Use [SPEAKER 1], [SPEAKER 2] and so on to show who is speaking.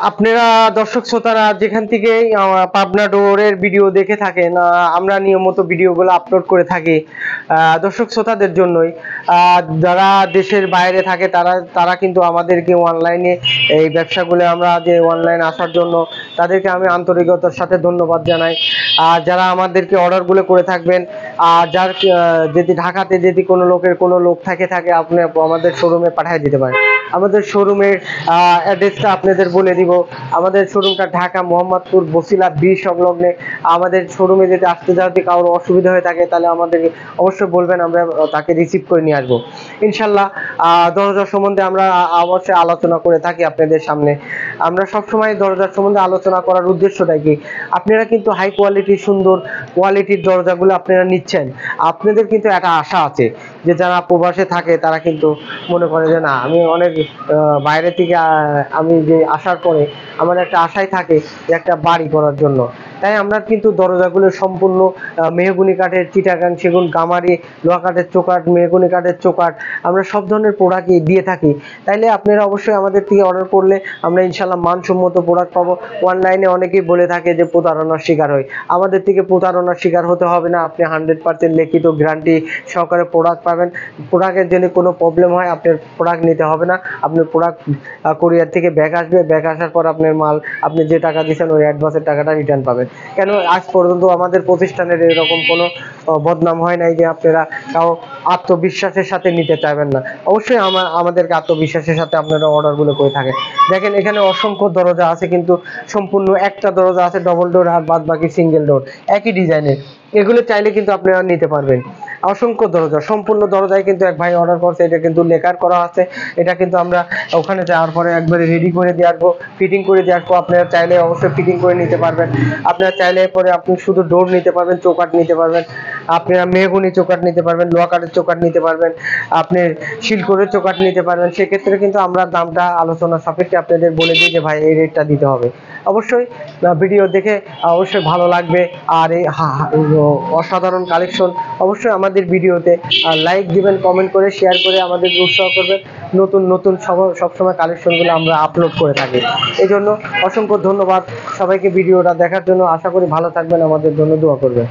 [SPEAKER 1] আপনারা দর্শক শ্রোতারা যেখান থেকে পাবনা ডোরের ভিডিও দেখে থাকেন, আমরা নিয়মিত ভিডিওগুলো আপলোড করে থাকি দর্শক শ্রোতাদের জন্যই। যারা দেশের বাইরে থাকে তারা কিন্তু আমাদেরকে অনলাইনে এই ব্যবসাগুলো আমরা যে অনলাইন আসার জন্য তাদেরকে আমি আন্তরিকতার সাথে ধন্যবাদ জানাই। আর যারা আমাদেরকে অর্ডারগুলো করে থাকবেন, আর যার যদি ঢাকাতে যদি কোনো লোক থাকে আপনি আমাদের শোরুমে পাঠিয়ে দিতে পারেন। আমাদের শোরুমের অ্যাড্রেসটা আপনাদের বলে দিব। আমাদের শোরুমটা ঢাকা মোহাম্মদপুর বসিলা ব্রিজ সংলগ্নে। আমাদের শোরুমে যদি আসতে যাওয়াতে কারোর অসুবিধা হয়ে থাকে তাহলে আমাদেরকে অবশ্যই বলবেন, আমরা তাকে রিসিভ করে নিয়ে আসবো ইনশাল্লাহ। দরজা সম্বন্ধে আমরা অবশ্যই আলোচনা করে থাকি আপনাদের সামনে। আমরা সবসময় দরজার সম্বন্ধে আলোচনা করার উদ্দেশ্যটা কি, আপনারা কিন্তু হাই কোয়ালিটি সুন্দর কোয়ালিটির দরজাগুলো আপনারা নিচ্ছেন, আপনাদের কিন্তু একটা আশা আছে যে যারা প্রবাসে থাকে তারা কিন্তু মনে করে যে না, আমি অনেক বাইরে থেকে আমি যে আসার পরে আমার একটা আশাই থাকে যে একটা বাড়ি করার জন্য। তাই আমরা কিন্তু দরজাগুলো সম্পূর্ণ মেহগনি কাঠের, চিটাগাং সেগুন, গামারি, লোহা কাঠের চৌকাঠ, মেহগনি কাঠের চৌকাঠ, আমরা সব ধরনের প্রোডাক্টই দিয়ে থাকি। তাইলে আপনারা অবশ্যই আমাদের থেকে অর্ডার করলে আমরা ইনশাল্লাহ মানসম্মত প্রোডাক্ট পাবো। অনলাইনে অনেকেই বলে থাকে যে প্রতারণার শিকার হয়, আমাদের থেকে প্রতারণার শিকার হতে হবে না। আপনি 100% লিখিত গ্যারান্টি সহকারে প্রোডাক্ট পাবেন। প্রোডাক্টের জন্য কোনো প্রবলেম হয় আপনার প্রোডাক্ট নিতে হবে না। আপনার প্রোডাক্ট কোরিয়ার থেকে ব্যাগ আসবে, ব্যাগ আসার পর আপনার মাল আপনি যে টাকা দিয়েছেন ওই অ্যাডভান্সের টাকাটা রিটার্ন পাবেন। কেন আজ পর্যন্ত আমাদের প্রতিষ্ঠানের এরকম কোনো বদনাম হয় নাই যে আপনারা কাউ আত্মবিশ্বাসের সাথে নিতে চাইবেন না। অবশ্যই আমাদেরকে আত্মবিশ্বাসের সাথে আপনারা অর্ডারগুলো করে থাকেন। দেখেন এখানে অসংখ্য দরজা আছে, কিন্তু সম্পূর্ণ একটা দরজা আছে ডবল ডোর, আর বাদ বাকি সিঙ্গেল ডোর একই ডিজাইনের। এগুলো চাইলে কিন্তু আপনারা নিতে পারবেন। অসংখ্য দরজা, সম্পূর্ণ দরজায় কিন্তু এক ভাই অর্ডার করছে, এটা কিন্তু লেকার করা আছে। এটা কিন্তু আমরা ওখানে যাওয়ার পরে একবারে রেডি করে দিয়ে আসবো, ফিটিং করে দিয়ে আসবো। আপনারা চাইলে অবশ্যই ফিটিং করে নিতে পারবেন। আপনারা চাইলে পরে আপনি শুধু ডোর নিতে পারবেন, চৌকাঠ নিতে পারবেন, আপনারা মেহগনি চৌকাঠ নিতে পারবেন, লোহা কাঠের চৌকাঠ নিতে পারবেন, আপনি শিলকোরের চৌকাঠ নিতে পারবেন। সেক্ষেত্রে কিন্তু আমরা দামটা আলোচনা সাপেক্ষে আপনাদের বলে দিই যে ভাই এই রেটটা দিতে হবে। অবশ্যই ভিডিও দেখে অবশ্যই ভালো লাগবে। আর এই অসাধারণ কালেকশন অবশ্যই আমাদের ভিডিওতে লাইক দিবেন, কমেন্ট করে শেয়ার করে আমাদের উৎসাহ করবেন। নতুন সবসময় কালেকশনগুলো আমরা আপলোড করে থাকি। এই জন্য অসংখ্য ধন্যবাদ সবাইকে ভিডিওটা দেখার জন্য। আশা করি ভালো থাকবেন, আমাদের জন্য দোয়া করবেন।